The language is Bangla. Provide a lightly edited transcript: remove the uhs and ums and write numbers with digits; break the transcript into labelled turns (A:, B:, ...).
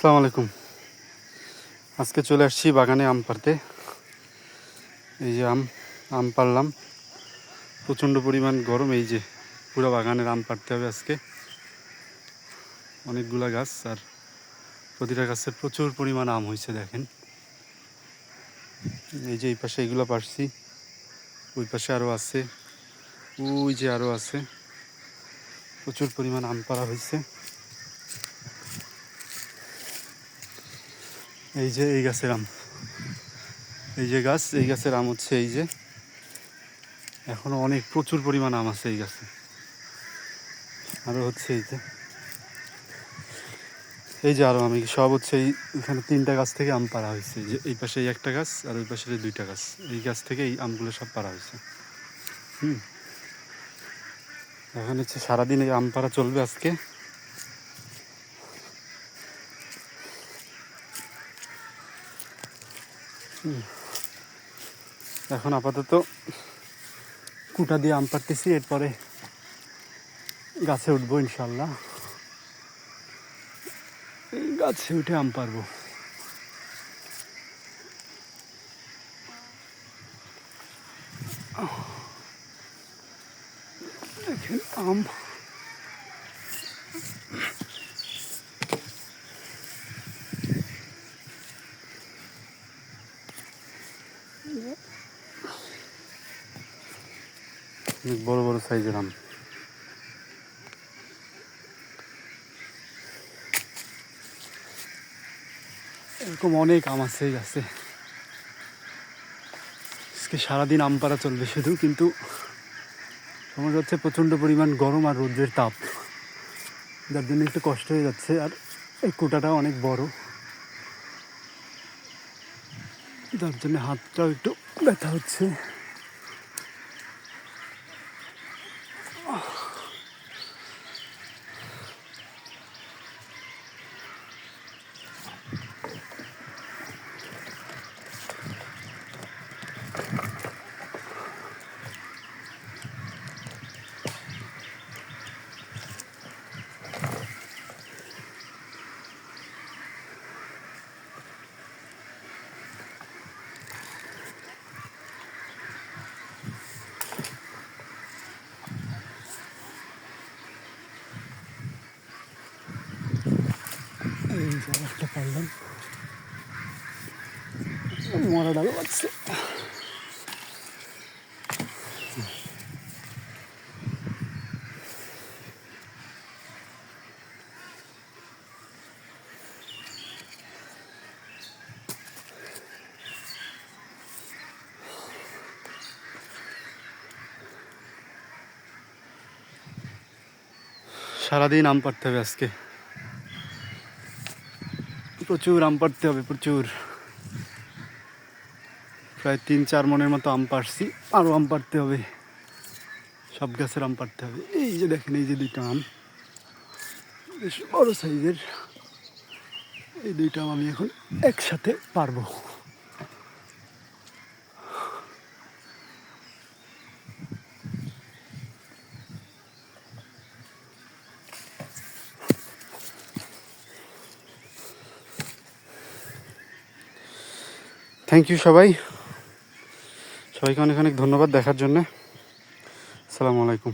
A: আসসালামু আলাইকুম। আজকে চলে আসছি বাগানে আম পাড়তে। এই যে আম পাড়লাম। প্রচণ্ড পরিমাণ গরম। এই যে পুরো বাগানের আম পাড়তে হবে আজকে। অনেকগুলা গাছ, আর প্রতিটা গাছের প্রচুর পরিমাণ আম হয়েছে দেখেন। এই যে এই পাশে এইগুলো পাড়ছি, ওই পাশে আরও আছে, ওই যে আরও আছে। প্রচুর পরিমাণ আম পাড়া হয়েছে। এই যে এই গাছের আম, এই যে গাছ, এই গাছের আম হচ্ছে এই যে, এখনো অনেক প্রচুর পরিমাণ আম আছে এই গাছে। আরও হচ্ছে এই যে আরও আমি সব হচ্ছে এখানে 3টা গাছ থেকে আম পাড়া হয়েছে। যে এই পাশে এই একটা গাছ, আর ওই পাশে 2টা গাছ, এই গাছ থেকে এই আমগুলো সব পাড়া হয়েছে। এখন হচ্ছে সারাদিন এই আম পাড়া চলবে আজকে। এখন আপাতত কুটা দিয়ে আম পাড়তেছি, এরপরে গাছে উঠবো ইনশাল্লাহ। গাছে উঠে আম পারবো। দেখেন আম, বড় বড় সাইজের আম। এরকম অনেক আম আছে এই গাছে। আজকে সারাদিন আম পাড়া চলবে শুধু, কিন্তু সমস্যা হচ্ছে প্রচণ্ড পরিমাণ গরম আর রৌদ্রের তাপ, যার জন্য একটু কষ্ট হয়ে যাচ্ছে। আর এই কুটাটাও অনেক বড়, যার জন্য হাতটাও একটু ব্যথা হচ্ছে। এই যে একটা পারলাম, মরা ডাল বাড়ছে। সারাদিন আম পাড়তে হবে আজকে, প্রচুর আম পাড়তে হবে, প্রচুর। প্রায় 3-4 মনের মতো আম পাড়ছি, আরও আম পাড়তে হবে। সব গাছের আম পাড়তে হবে। এই যে দেখেন, এই যে 2টা আম বেশ বড় সাইজের, এই 2টা আম আমি এখন একসাথে পারবো। থ্যাংক ইউ সবাইকে অনেক অনেক ধন্যবাদ দেখার জন্যে। আসসালামু আলাইকুম।